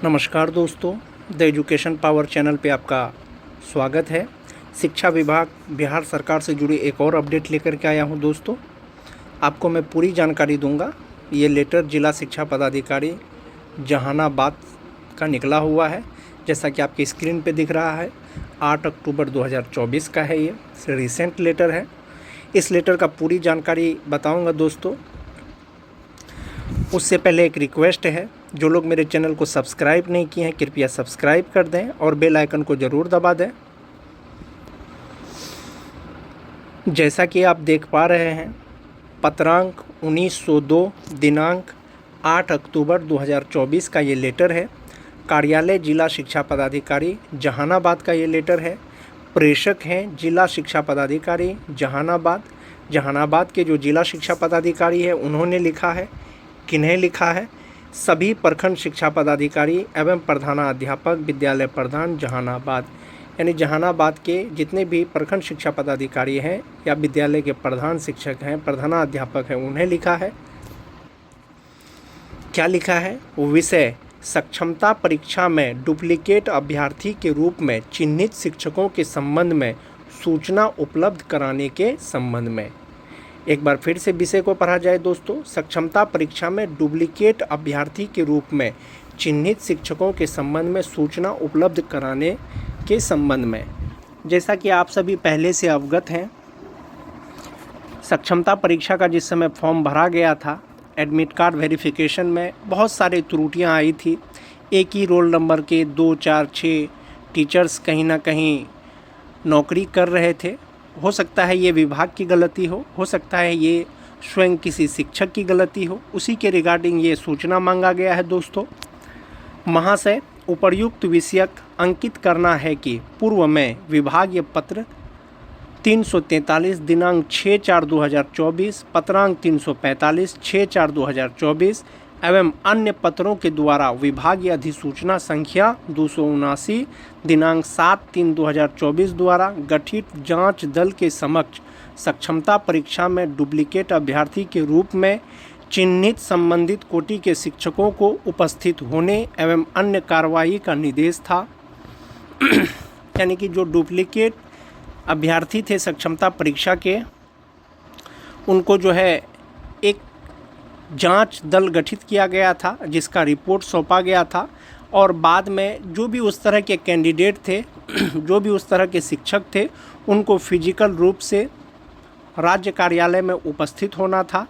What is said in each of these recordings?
नमस्कार दोस्तों, the education power channel पे आपका स्वागत है। शिक्षा विभाग बिहार सरकार से जुड़ी एक और अपडेट लेकर के आया हूँ दोस्तों। आपको मैं पूरी जानकारी दूंगा। ये लेटर जिला शिक्षा पदाधिकारी जहानाबाद का निकला हुआ है, जैसा कि आपकी स्क्रीन पे दिख रहा है। 8 अक्टूबर 2024 का है, ये रिसेंट लेटर है। इस लेटर का पूरी जानकारी बताऊँगा दोस्तों। उससे पहले एक रिक्वेस्ट है, जो लोग मेरे चैनल को सब्सक्राइब नहीं किए हैं कृपया सब्सक्राइब कर दें और बेल आइकन को ज़रूर दबा दें। जैसा कि आप देख पा रहे हैं, पत्रांक 1902 दिनांक 8 अक्टूबर 2024 का ये लेटर है। कार्यालय जिला शिक्षा पदाधिकारी जहानाबाद का ये लेटर है। प्रेषक हैं जिला शिक्षा पदाधिकारी जहानाबाद। जहानाबाद के जो जिला शिक्षा पदाधिकारी है उन्होंने लिखा है। किन्हें लिखा है? सभी प्रखंड शिक्षा पदाधिकारी एवं प्रधानाध्यापक विद्यालय प्रधान जहानाबाद, यानी जहानाबाद के जितने भी प्रखंड शिक्षा पदाधिकारी हैं या विद्यालय के प्रधान शिक्षक हैं, प्रधानाध्यापक हैं, उन्हें लिखा है। क्या लिखा है? विषय सक्षमता परीक्षा में डुप्लीकेट अभ्यर्थी के रूप में चिन्हित शिक्षकों के संबंध में सूचना उपलब्ध कराने के संबंध में। एक बार फिर से विषय को पढ़ा जाए दोस्तों। सक्षमता परीक्षा में डुप्लीकेट अभ्यर्थी के रूप में चिन्हित शिक्षकों के संबंध में सूचना उपलब्ध कराने के संबंध में। जैसा कि आप सभी पहले से अवगत हैं, सक्षमता परीक्षा का जिस समय फॉर्म भरा गया था, एडमिट कार्ड वेरिफिकेशन में बहुत सारी त्रुटियां आई थी। एक ही रोल नंबर के 2, 4, 6 टीचर्स कहीं ना कहीं नौकरी कर रहे थे। हो सकता है ये विभाग की गलती हो सकता है ये स्वयं किसी शिक्षक की गलती हो। उसी के रिगार्डिंग ये सूचना मांगा गया है दोस्तों। महाशय, उपर्युक्त विषयक अंकित करना है कि पूर्व में विभागीय पत्र 343 दिनांक 6/4/2024, पत्रांक 345 6/4/2024 एवं अन्य पत्रों के द्वारा विभागीय अधिसूचना संख्या 279 दिनांक 7/3/2024 द्वारा गठित जांच दल के समक्ष सक्षमता परीक्षा में डुप्लीकेट अभ्यर्थी के रूप में चिन्हित संबंधित कोटि के शिक्षकों को उपस्थित होने एवं अन्य कार्रवाई का निर्देश था। यानी कि जो डुप्लीकेट अभ्यर्थी थे सक्षमता परीक्षा के, उनको जो है एक जांच दल गठित किया गया था, जिसका रिपोर्ट सौंपा गया था। और बाद में जो भी उस तरह के कैंडिडेट थे, जो भी उस तरह के शिक्षक थे, उनको फिजिकल रूप से राज्य कार्यालय में उपस्थित होना था,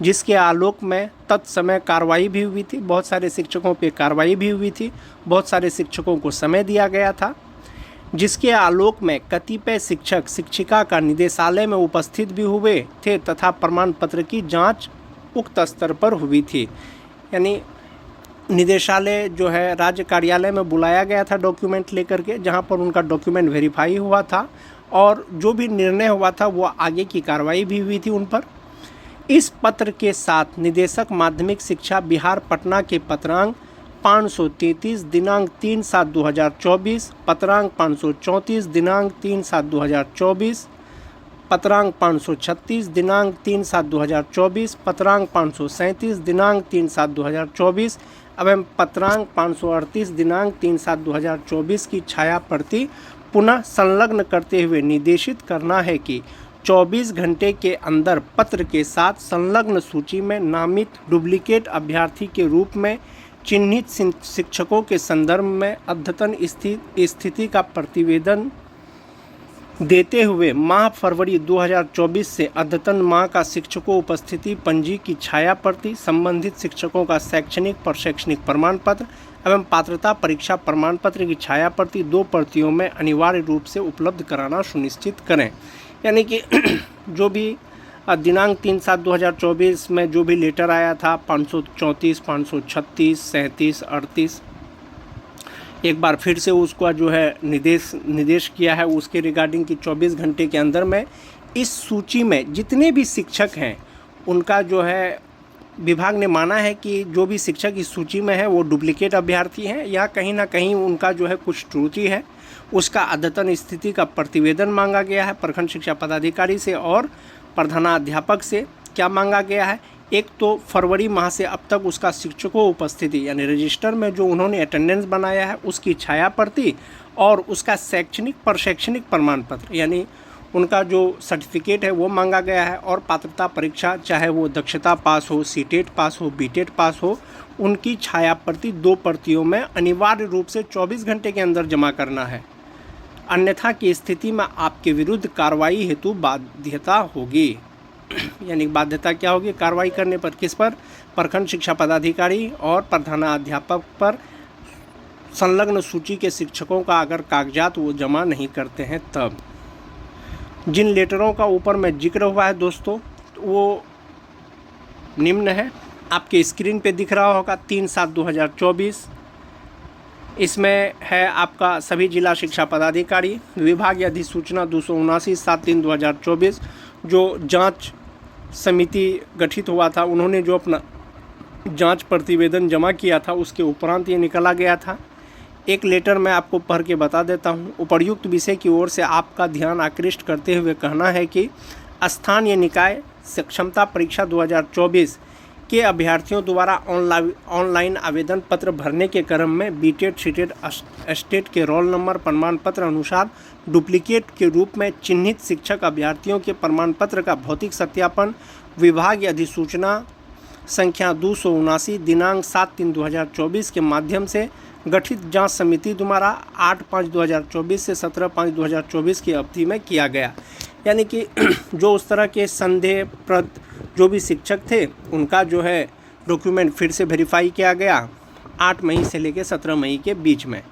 जिसके आलोक में तत्समय कार्रवाई भी हुई थी। बहुत सारे शिक्षकों पे कार्रवाई भी हुई थी, बहुत सारे शिक्षकों को समय दिया गया था, जिसके आलोक में कतिपय शिक्षक शिक्षिका का निदेशालय में उपस्थित भी हुए थे तथा प्रमाण पत्र की जाँच उक्त स्तर पर हुई थी। यानी निदेशालय जो है राज्य कार्यालय में बुलाया गया था डॉक्यूमेंट लेकर के, जहां पर उनका डॉक्यूमेंट वेरीफाई हुआ था और जो भी निर्णय हुआ था वो आगे की कार्रवाई भी हुई थी उन पर। इस पत्र के साथ निदेशक माध्यमिक शिक्षा बिहार पटना के पत्रांक 533 दिनांक 3/7/2024, पत्रांक 534 दिनांक 3/7/2024, पत्रांक 536 दिनांक 3/7/2024, पत्रांक 537 दिनांक 3/7/2024 एवं पत्रांक 538 दिनांक 3/7/2024 की छाया प्रति पुनः संलग्न करते हुए निर्देशित करना है कि 24 घंटे के अंदर पत्र के साथ संलग्न सूची में नामित डुप्लीकेट अभ्यर्थी के रूप में चिन्हित शिक्षकों के संदर्भ में अद्यतन स्थिति का प्रतिवेदन देते हुए माह फरवरी 2024 से अद्यतन माह का शिक्षकों उपस्थिति पंजी की छाया प्रति, संबंधित शिक्षकों का शैक्षणिक प्रशैक्षणिक प्रमाण पत्र एवं पात्रता परीक्षा प्रमाण पत्र की छाया प्रति 2 प्रतियों में अनिवार्य रूप से उपलब्ध कराना सुनिश्चित करें। यानी कि जो भी दिनांक 3/7/2024 में जो भी लेटर आया था 534, 536, 37, 38, एक बार फिर से उसका जो है निर्देश किया है उसके रिगार्डिंग कि 24 घंटे के अंदर में इस सूची में जितने भी शिक्षक हैं उनका जो है विभाग ने माना है कि जो भी शिक्षक इस सूची में है वो डुप्लीकेट अभ्यर्थी हैं या कहीं ना कहीं उनका जो है कुछ त्रुटि है, उसका अद्यतन स्थिति का प्रतिवेदन मांगा गया है प्रखंड शिक्षा पदाधिकारी से और प्रधानाध्यापक से। क्या मांगा गया है? एक तो फरवरी माह से अब तक उसका शिक्षकों उपस्थिति यानी रजिस्टर में जो उन्होंने अटेंडेंस बनाया है उसकी छाया प्रति और उसका शैक्षणिक प्रमाण पत्र यानी उनका जो सर्टिफिकेट है वो मांगा गया है, और पात्रता परीक्षा चाहे वो दक्षता पास हो, सीटेट पास हो, बीटेट पास हो, उनकी छाया प्रति 2 प्रतियों में अनिवार्य रूप से 24 घंटे के अंदर जमा करना है। अन्यथा की स्थिति में आपके विरुद्ध कार्रवाई हेतु बाध्यता होगी। यानी बाध्यता क्या होगी कार्रवाई करने पर? किस पर? प्रखंड शिक्षा पदाधिकारी और प्रधानाध्यापक पर संलग्न सूची के शिक्षकों का अगर कागजात वो जमा नहीं करते हैं तब। जिन लेटरों का ऊपर में जिक्र हुआ है दोस्तों वो निम्न है, आपके स्क्रीन पे दिख रहा होगा 3/7/2024। इसमें है आपका सभी जिला शिक्षा पदाधिकारी विभागीय अधिसूचना 279/7/3/2024 जो जांच समिति गठित हुआ था, उन्होंने जो अपना जांच प्रतिवेदन जमा किया था उसके उपरांत ये निकला गया था। एक लेटर मैं आपको पढ़ के बता देता हूँ। उपर्युक्त विषय की ओर से आपका ध्यान आकृष्ट करते हुए कहना है कि स्थानीय निकाय सक्षमता परीक्षा 2024 के अभ्यर्थियों द्वारा ऑनलाइन आवेदन पत्र भरने के क्रम में बीटेट सीटेट एस्टेट के रोल नंबर प्रमाण पत्र अनुसार डुप्लीकेट के रूप में चिन्हित शिक्षक अभ्यर्थियों के प्रमाण पत्र का भौतिक सत्यापन विभागीय अधिसूचना संख्या 279 दिनांक 7/3/2024 के माध्यम से गठित जांच समिति द्वारा 8/5/2024 से 17/5/2024 की अवधि में किया गया। यानी कि जो उस तरह के संदेहप्रद जो भी शिक्षक थे उनका जो है डॉक्यूमेंट फिर से वेरीफाई किया गया 8 मई से लेकर 17 मई के बीच में।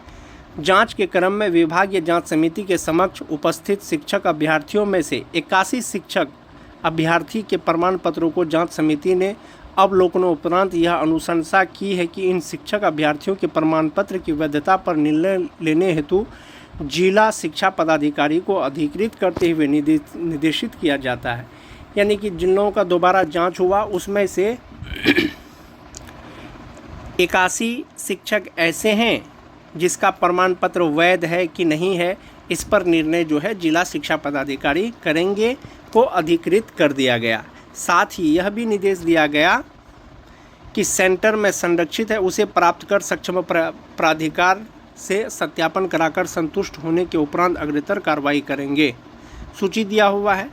जांच के क्रम में विभागीय जांच समिति के समक्ष उपस्थित शिक्षक अभ्यर्थियों में से 81 शिक्षक अभ्यर्थी के प्रमाण पत्रों को जांच समिति ने अवलोकनों उपरांत यह अनुशंसा की है कि इन शिक्षक अभ्यर्थियों के प्रमाण पत्र की वैधता पर निर्णय लेने हेतु जिला शिक्षा पदाधिकारी को अधिकृत करते हुए निर्देशित किया जाता है। यानी कि जिन लोगों का दोबारा जांच हुआ उसमें से 81 शिक्षक ऐसे हैं जिसका प्रमाण पत्र वैध है कि नहीं है, इस पर निर्णय जो है जिला शिक्षा पदाधिकारी करेंगे को अधिकृत कर दिया गया। साथ ही यह भी निर्देश दिया गया कि सेंटर में संरक्षित है उसे प्राप्त कर सक्षम प्राधिकार से सत्यापन कराकर संतुष्ट होने के उपरांत अग्रतर कार्रवाई करेंगे। सूची दिया हुआ है।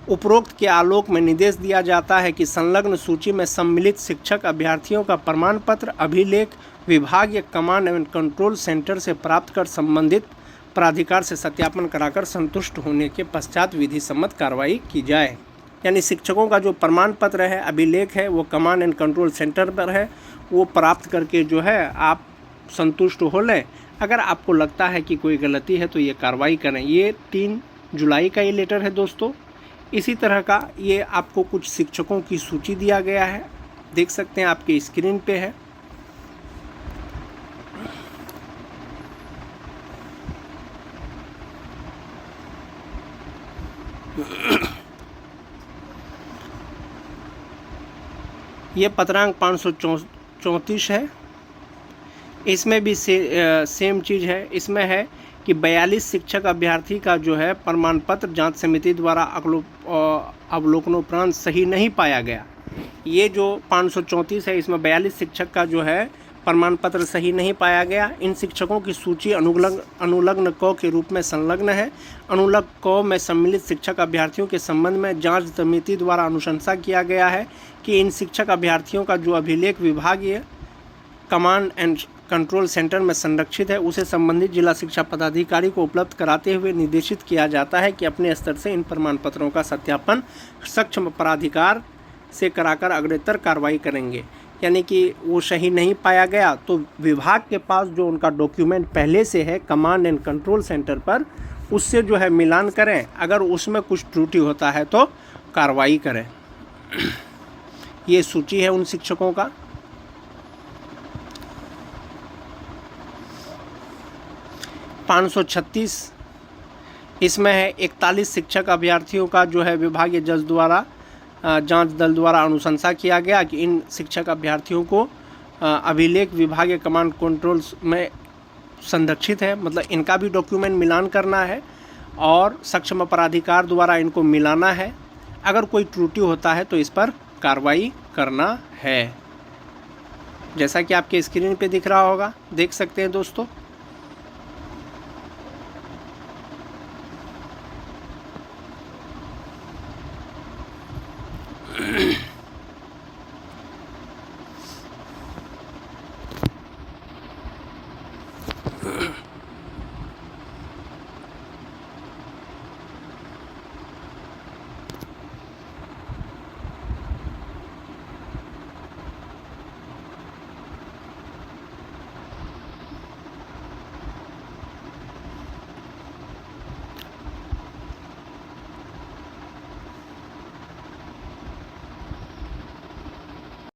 उपरोक्त के आलोक में निर्देश दिया जाता है कि संलग्न सूची में सम्मिलित शिक्षक अभ्यर्थियों का प्रमाण पत्र अभिलेख विभाग या कमांड एंड कंट्रोल सेंटर से प्राप्त कर संबंधित प्राधिकार से सत्यापन कराकर संतुष्ट होने के पश्चात विधि सम्मत कार्रवाई की जाए। यानी शिक्षकों का जो प्रमाण पत्र है अभिलेख है वो कमांड एंड कंट्रोल सेंटर पर है, वो प्राप्त करके जो है आप संतुष्ट हो लें। अगर आपको लगता है कि कोई गलती है तो ये कार्रवाई करें। ये 3 जुलाई का ये लेटर है दोस्तों। इसी तरह का ये आपको कुछ शिक्षकों की सूची दिया गया है, देख सकते हैं आपके स्क्रीन पे है। ये पत्रांक 534 है। इसमें भी सेम चीज़ है। इसमें है कि 42 शिक्षक अभ्यर्थी का जो है प्रमाण पत्र जांच समिति द्वारा अवलोकनोपरांत सही नहीं पाया गया। ये जो 534 है इसमें 42 शिक्षक का जो है प्रमाण पत्र सही नहीं पाया गया। इन शिक्षकों की सूची अनुलग्न क के रूप में संलग्न है। अनुलग्न क में सम्मिलित शिक्षक अभ्यर्थियों के संबंध में जांच समिति द्वारा अनुशंसा किया गया है कि इन शिक्षक अभ्यर्थियों का जो अभिलेख विभागीय कमांड एंड कंट्रोल सेंटर में संरक्षित है उसे संबंधित जिला शिक्षा पदाधिकारी को उपलब्ध कराते हुए निर्देशित किया जाता है कि अपने स्तर से इन प्रमाण पत्रों का सत्यापन सक्षम प्राधिकार से कराकर अग्रतर कार्रवाई करेंगे। यानी कि वो सही नहीं पाया गया तो विभाग के पास जो उनका डॉक्यूमेंट पहले से है कमांड एंड कंट्रोल सेंटर पर उससे जो है मिलान करें। अगर उसमें कुछ त्रुटि होता है तो कार्रवाई करें। ये सूची है उन शिक्षकों का। (536) इसमें है 41 शिक्षक अभ्यर्थियों का जो है विभागीय जज द्वारा जांच दल द्वारा अनुशंसा किया गया कि इन शिक्षक अभ्यर्थियों को अभिलेख विभागीय कमांड कंट्रोल में संरक्षित है, मतलब इनका भी डॉक्यूमेंट मिलान करना है और सक्षम प्राधिकार द्वारा इनको मिलाना है। अगर कोई त्रुटि होता है तो इस पर कार्रवाई करना है। जैसा कि आपके स्क्रीन पे दिख रहा होगा, देख सकते हैं दोस्तों।